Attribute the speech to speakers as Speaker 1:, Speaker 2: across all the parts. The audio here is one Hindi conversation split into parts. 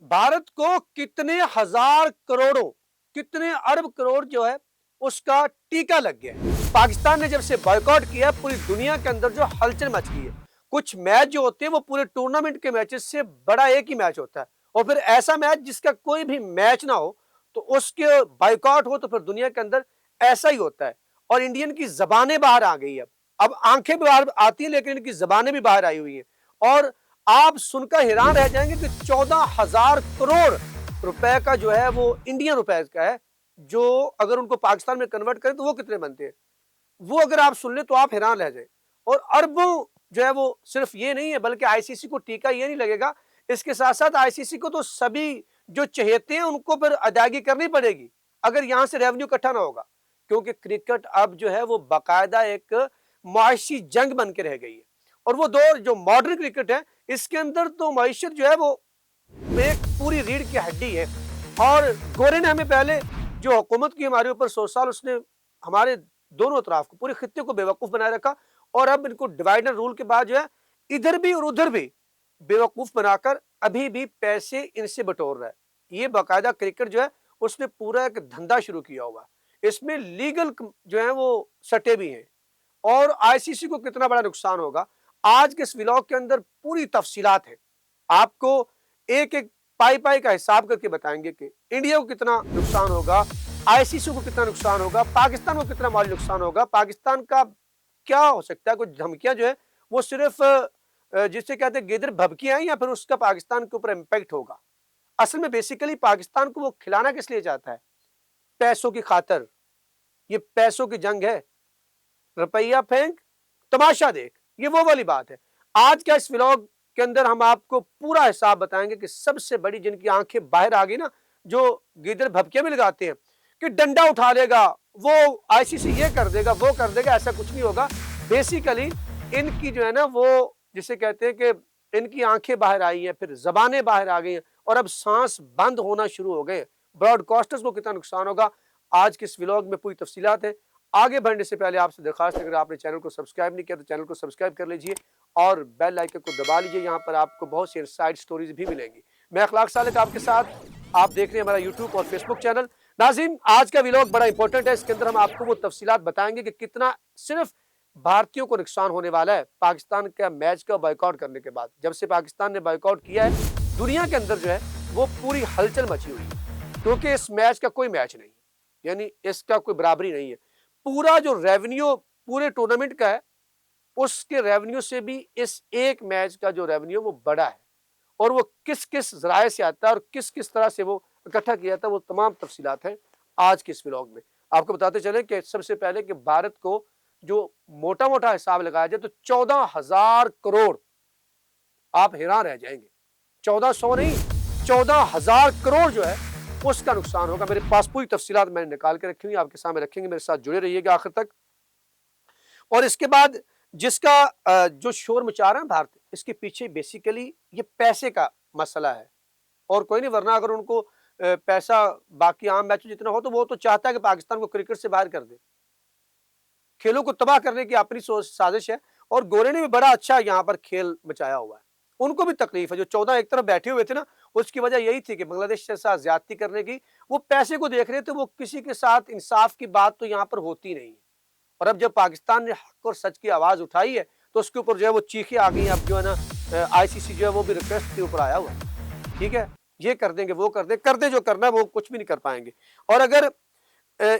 Speaker 1: भारत को कितने हजार करोड़ों, कितने अरब करोड़ जो है उसका टीका लग गया है। पाकिस्तान ने जब से बॉयकॉट किया, पूरी दुनिया के अंदर जो हलचल मच गई है। कुछ मैच जो होते हैं वो पूरे टूर्नामेंट के मैचेस से बड़ा एक ही मैच होता है, और फिर ऐसा मैच जिसका कोई भी मैच ना हो तो उसके बॉयकॉट हो, तो फिर दुनिया के अंदर ऐसा ही होता है। और इंडियन की जबानें बाहर आ गई है, अब आंखें बाहर आती है लेकिन इनकी जबानें भी बाहर आई हुई है। और आप सुनकर हैरान रह जाएंगे कि 14,000 करोड़ रुपए का जो है वो इंडियन रुपए का है, जो अगर उनको पाकिस्तान में कन्वर्ट करें तो वो कितने बनते हैं, वो अगर आप सुन ले तो आप हैरान रह जाए। और अरबों जो है वो सिर्फ ये नहीं है, बल्कि आईसीसी को टीका ये नहीं लगेगा, इसके साथ साथ आईसीसी को तो सभी जो चहेते हैं उनको फिर अदायगी करनी पड़ेगी अगर यहां से रेवेन्यू इकट्ठा ना होगा। क्योंकि क्रिकेट अब जो है वो बाकायदा एक मुआशी जंग बन के रह गई है। और वो दौर जो मॉडर्न क्रिकेट है, इसके अंदर तो मईशत जो है वो एक पूरी रीढ़ की हड्डी है। और गोरे ने हमें पहले जो हुकूमत की हमारे ऊपर 100 साल, उसने हमारे दोनों तरफ को, पूरे खित्ते को बेवकूफ बनाए रखा। और अब इनको डिवाइड एंड रूल के बाद जो है इधर भी और उधर भी बेवकूफ बनाकर अभी भी पैसे इनसे बटोर रहा है। ये बाकायदा क्रिकेट जो है उसने पूरा एक धंधा शुरू किया हुआ है, इसमें लीगल जो है वो सट्टे भी हैं। और आईसीसी को कितना बड़ा नुकसान होगा, आज के इस व्लॉग के अंदर पूरी तफसीलात है। आपको एक एक पाई पाई का हिसाब करके बताएंगे कि इंडिया को कितना नुकसान होगा, आईसीसी को कितना नुकसान होगा, पाकिस्तान को कितना माली नुकसान होगा, पाकिस्तान का क्या हो सकता है, कुछ धमकियां जो है वो सिर्फ जिसे कहते हैं गिदर भभकियां हैं, या फिर उसका पाकिस्तान के ऊपर इम्पैक्ट होगा। असल में बेसिकली पाकिस्तान को वो खिलाना किस लिए चाहता है, पैसों की खातर। ये पैसों की जंग है, रुपया फेंक तमाशा देख, ये वो वाली बात है। आज का इस व्लॉग के अंदर हम आपको पूरा हिसाब बताएंगे कि सबसे बड़ी जिनकी आंखें बाहर आ गई ना, जो गिदर भपकियां भी लगाते हैं कि डंडा उठा लेगा वो, आईसीसी ये कर देगा वो कर देगा, ऐसा कुछ नहीं होगा। बेसिकली इनकी जो है ना वो जिसे कहते हैं कि इनकी आंखें बाहर आई हैं, फिर जबानें बाहर आ गई हैं, और अब सांस बंद होना शुरू हो गए। ब्रॉडकास्टर्स को कितना नुकसान होगा, आज के इस व्लॉग में पूरी तफसीलात है। आगे बढ़ने से पहले आपसे दरखास्त है, अगर आपने चैनल को सब्सक्राइब नहीं किया तो चैनल को सब्सक्राइब कर लीजिए और बेल आइकन को दबा लीजिए। यहाँ पर आपको बहुत सी इनसाइड स्टोरीज भी मिलेंगी। मैं अखलाक सालिक आपके साथ, आप देख रहे हैं हमारा यूट्यूब और फेसबुक चैनल। नाज़रीन, आज का व्लॉग बड़ा इंपॉर्टेंट है, इसके अंदर हम आपको वो तफसीलात बताएंगे कि कितना सिर्फ भारतीयों को नुकसान होने वाला है पाकिस्तान का मैच का बॉयकॉट करने के बाद। जब से पाकिस्तान ने बॉयकॉट किया है, दुनिया के अंदर जो है वो पूरी हलचल मची हुई है, क्योंकि इस मैच का कोई मैच नहीं, यानी इसका कोई बराबरी नहीं है। पूरा जो रेवेन्यू पूरे टूर्नामेंट का है, उसके रेवेन्यू से भी इस एक मैच का जो रेवेन्यू वो बड़ा है। और वो किस किस जराए से आता है और किस किस तरह से वो इकट्ठा किया था, वो तमाम तफसीलात हैं आज के इस व्लॉग में। आपको बताते चले कि सबसे पहले कि भारत को जो मोटा मोटा हिसाब लगाया जाए तो 14,000 करोड़, आप हैरान रह जाएंगे। 1400 नहीं, 14,000 करोड़ जो है उसका नुकसान होगा। मेरे पास पूरी तफसीलात मैंने निकाल के रखी हुई, आपके सामने रखेंगे, मेरे साथ जुड़े रहिएगा आखिर तक। और इसके बाद जिसका जो शोर मचा रहा है भारत, इसके पीछे बेसिकली ये पैसे का मसला है और कोई नहीं। वरना अगर उनको पैसा बाकी आम मैचों जितना हो तो वो तो चाहता है कि पाकिस्तान को क्रिकेट से बाहर कर दे, खेलों को तबाह करने की अपनी सोच साजिश है। और गोरे ने भी बड़ा अच्छा यहाँ पर खेल मचाया हुआ है, उनको भी तकलीफ है। जो 14 एक तरफ बैठे हुए थे ना, उसकी वजह यही थी कि बांग्लादेश के साथ ज्यादती करने की, वो पैसे को देख रहे थे, वो किसी के साथ इंसाफ की बात तो यहाँ पर होती नहीं है। और अब जब पाकिस्तान ने हक और सच की आवाज उठाई है तो उसके ऊपर जो है वो चीखें आ गई। अब जो है ना आईसीसी जो है वो भी रिक्वेस्ट के ऊपर आया हुआ है, ठीक है, ये कर देंगे वो कर दे जो करना है, वो कुछ भी नहीं कर पाएंगे। और अगर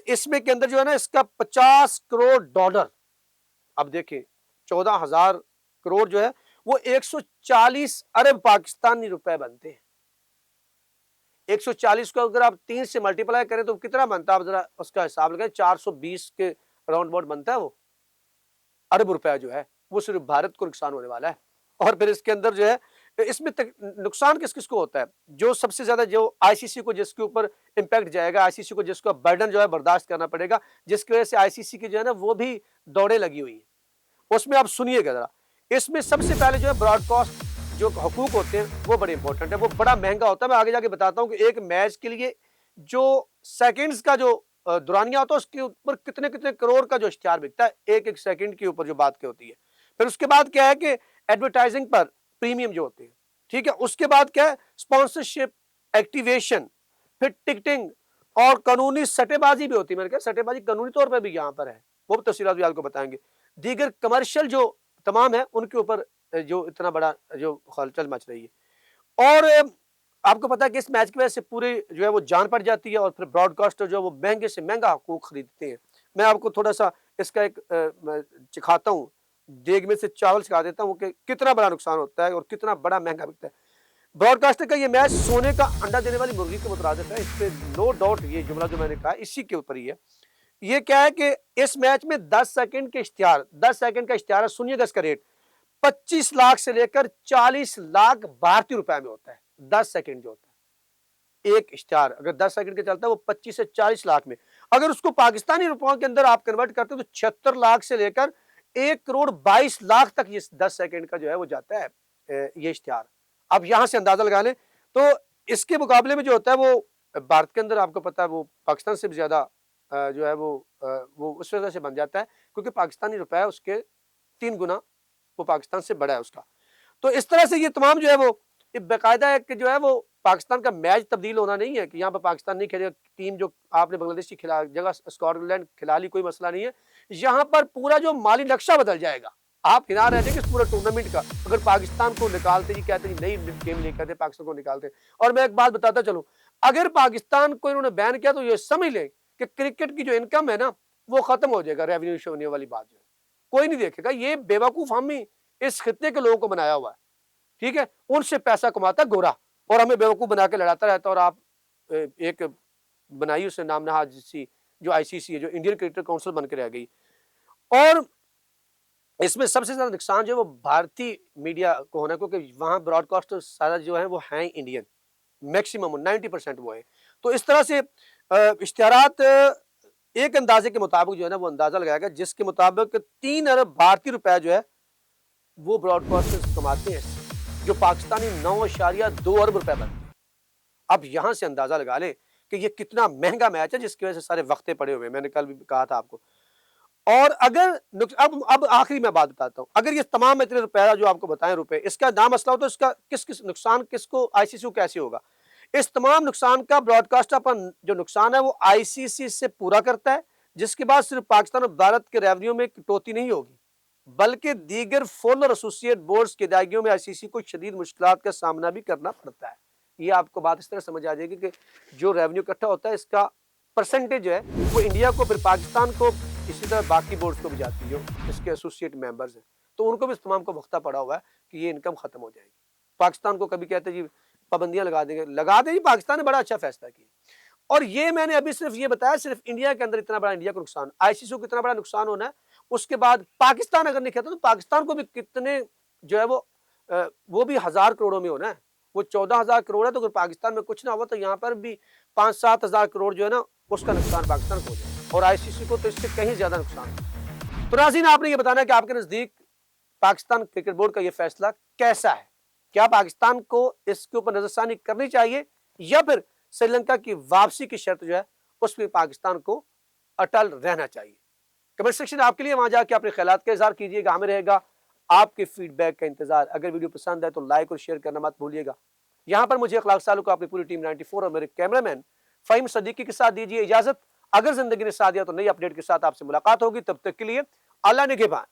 Speaker 1: इसमें के अंदर जो है ना इसका 50 करोड़ डॉलर, अब देखिए 14,000 करोड़ जो है वो 140 अरब पाकिस्तानी रुपए बनते हैं। 140 को अगर आप 3 से मल्टीप्लाई करें तो कितना बनता है, आप जरा उसका हिसाब लगाएं। 420 के राउंड अबाउट बनता है वो अरब रुपया जो है, वो सिर्फ भारत को नुकसान होने वाला है। और फिर इसके अंदर जो है इसमें नुकसान किस किस को होता है, जो सबसे ज्यादा जो आईसीसी को जिसके ऊपर इंपैक्ट जाएगा, आईसीसी को जिसका बर्डन जो है बर्दाश्त करना पड़ेगा, जिसकी वजह से आईसीसी की जो है ना वो भी दौड़े लगी हुई है। उसमें आप सुनिएगा जरा, इसमें सबसे पहले जो है ब्रॉडकास्ट जो हकूक होते हैं वो बड़े इंपॉर्टेंट है, वो बड़ा महंगा होता है। मैं आगे जाके बताता हूँ कि एक मैच के लिए जो सेकंड्स का जो दुरानिया होता है उसके ऊपर कितने कितने करोड़ का जो इश्तिहार बिकता है एक एक सेकंड के ऊपर, जो बात की होती है। फिर उसके बाद क्या है कि एडवर्टाइजिंग पर प्रीमियम जो होते हैं, ठीक है। उसके बाद क्या है, स्पॉन्सरशिप एक्टिवेशन, फिर टिकटिंग और कानूनी सट्टेबाजी भी होती है। मैंने कहा सट्टेबाजी कानूनी तौर पर भी यहाँ पर है, वो भी तफसीलात भी आपको बताएंगे। दीगर कमर्शियल जो तमाम है उनके ऊपर जो इतना बड़ा जो हलचल मच रही है। और आपको पता है कि इस मैच की वजह से पूरे जो है वो जान पड़ जाती है और फिर ब्रॉडकास्टर जो है वो महंगे से महंगा हकूक खरीदते हैं। मैं आपको थोड़ा सा इसका एक चिखाता हूँ, देग में से चावल सिखा देता हूँ कि कितना बड़ा नुकसान होता है और कितना बड़ा महंगा बिकता है। ब्रॉडकास्टर का ये मैच सोने का अंडा देने वाली मुर्गी के मुतरादिफ है, इस पे नो डाउट ये जुमला जो मैंने कहा इसी के ऊपर ही है। ये क्या है कि इस मैच में 10 सेकंड के इश्तिहार, 10 सेकंड का इश्तिहार है, सुनिएगा इसका रेट 25 लाख से लेकर 40 लाख भारतीय रुपए में होता है। 10 सेकंड जो होता है एक इश्तिहार अगर 10 सेकंड के चलता है वो 25 से 40 लाख में, अगर उसको पाकिस्तानी रुपयों के अंदर आप कन्वर्ट करते हो तो 76 लाख से लेकर 1 करोड़ 22 लाख तक ये 10 सेकंड का जो है वो जाता है ये इश्तिहार। अब यहां से अंदाजा लगा लें तो इसके मुकाबले में जो होता है वो भारत के अंदर आपको पता है वो पाकिस्तान से भी ज्यादा जो है वो उस वजह से बन जाता है क्योंकि पाकिस्तानी रुपया उसके 3 गुना वो पाकिस्तान से बड़ा है उसका। तो इस तरह से ये तमाम जो है वो बाकायदा एक जो है वो पाकिस्तान का मैच तब्दील होना नहीं है कि यहाँ पर पाकिस्तान नहीं खेलेगा, टीम जो आपने बांग्लादेश की खिला जगह स्कॉटलैंड खिला ली, कोई मसला नहीं है। यहाँ पर पूरा जो माली नक्शा बदल जाएगा, आप हिला रहे थे कि इस पूरे टूर्नामेंट का अगर पाकिस्तान को निकालते जी कहते नई गेम लेकर आते पाकिस्तान को निकालते। और मैं एक बात बताता चलूं, अगर पाकिस्तान को इन्होंने बैन किया तो ये समझ लें कि क्रिकेट की जो इनकम है ना वो खत्म हो जाएगा, रेवेन्यू शो होने वाली बात जो है कोई नहीं देखेगा। ये बेवकूफ हम ही इस खित्ते के लोगों को बनाया हुआ है, ठीक है, उनसे पैसा कमाता गोरा और हमें बेवकूफ बना के लड़ाता रहता। और आप एक बनाई उसने नाम नहाज सी जो आईसीसी है, जो इंडियन क्रिकेट काउंसिल बनकर रह गई। और इसमें सबसे ज्यादा नुकसान जो है वो भारतीय मीडिया को होना, क्योंकि वहां ब्रॉडकास्टर सारा जो है वो है इंडियन, मैक्सिमम 90% वो है। तो इस तरह से इश्तिहारात एक अंदाजे के मुताबिक जो है ना वो अंदाजा लगाएगा जिसके मुताबिक 3 अरब भारतीय रुपया जो है वो ब्रॉडकास्टर्स कमाते हैं, जो पाकिस्तानी 9.2 अरब रुपए बनते हैं। अब यहां से अंदाजा लगा लें कि ये कितना महंगा मैच है जिसकी वजह से सारे वक्ते पड़े हुए हैं, मैंने कल भी कहा था आपको। और अगर अब आखिरी मैं बात बताता हूं, अगर ये तमाम इतने रुपया जो आपको बताएं रुपए इसका ना मसला हो तो इसका किस किस नुकसान किसको आईसीसी को कैसे होगा। इस तमाम नुकसान का ब्रॉडकास्टर पर जो नुकसान है वो आईसीसी से पूरा करता है, जिसके बाद सिर्फ पाकिस्तान और भारत के रेवेन्यू में कटौती नहीं होगी बल्कि दीगर फुल और एसोसिएट बोर्ड्स की अदायगियों में आईसीसी को शदीद मुश्किलात का सामना भी करना पड़ता है। ये आपको बात इस तरह समझ आ जाएगी कि जो रेवेन्यू इकट्ठा होता है इसका परसेंटेज है वो इंडिया को फिर पाकिस्तान को इसी तरह बाकी बोर्ड्स को भी जाती है जो इसके एसोसिएट मेंबर्स हैं, तो उनको भी इस तमाम को वक्ता पड़ा हुआ है कि ये इनकम खत्म हो जाएगी। पाकिस्तान को कभी कहते जी पाबंदियां लगा देंगे, लगा देंगे, पाकिस्तान ने बड़ा अच्छा फैसला किया। और ये मैंने अभी सिर्फ ये बताया सिर्फ इंडिया के अंदर इतना बड़ा इंडिया को नुकसान, आईसीसी को कितना बड़ा नुकसान होना है, उसके बाद पाकिस्तान अगर नहीं खेलता तो पाकिस्तान को भी कितने जो है वो भी 1000 करोड़ों में होना है। वो 14,000 करोड़ है, तो अगर पाकिस्तान में कुछ ना हुआ तो यहाँ पर भी 5-7 हजार करोड़ जो है ना उसका नुकसान पाकिस्तान को हो जाए और आईसीसी को तो इससे कहीं ज्यादा नुकसान है। तो नाज़रीन आपने ये बताना है कि आपके नजदीक पाकिस्तान क्रिकेट बोर्ड का ये फैसला कैसा है, क्या पाकिस्तान को इसके ऊपर नजरसानी करनी चाहिए या फिर श्रीलंका की वापसी की शर्त जो है उसमें पाकिस्तान को अटल रहना चाहिए। कमेंट सेक्शन आपके लिए, वहां जाके अपने ख्यालात का इजहार कीजिएगा, हमें रहेगा आपके फीडबैक का इंतजार। अगर वीडियो पसंद है तो लाइक और शेयर करना मत भूलिएगा। यहाँ पर मुझे अखलाक सालू को अपनी पूरी टीम 94 और मेरे कैमरामैन फ़हीम सदीकी के साथ दीजिए इजाजत। अगर जिंदगी ने साथ दिया तो नई अपडेट के साथ आपसे मुलाकात होगी, तब तक के लिए अल्लाह निगहबान।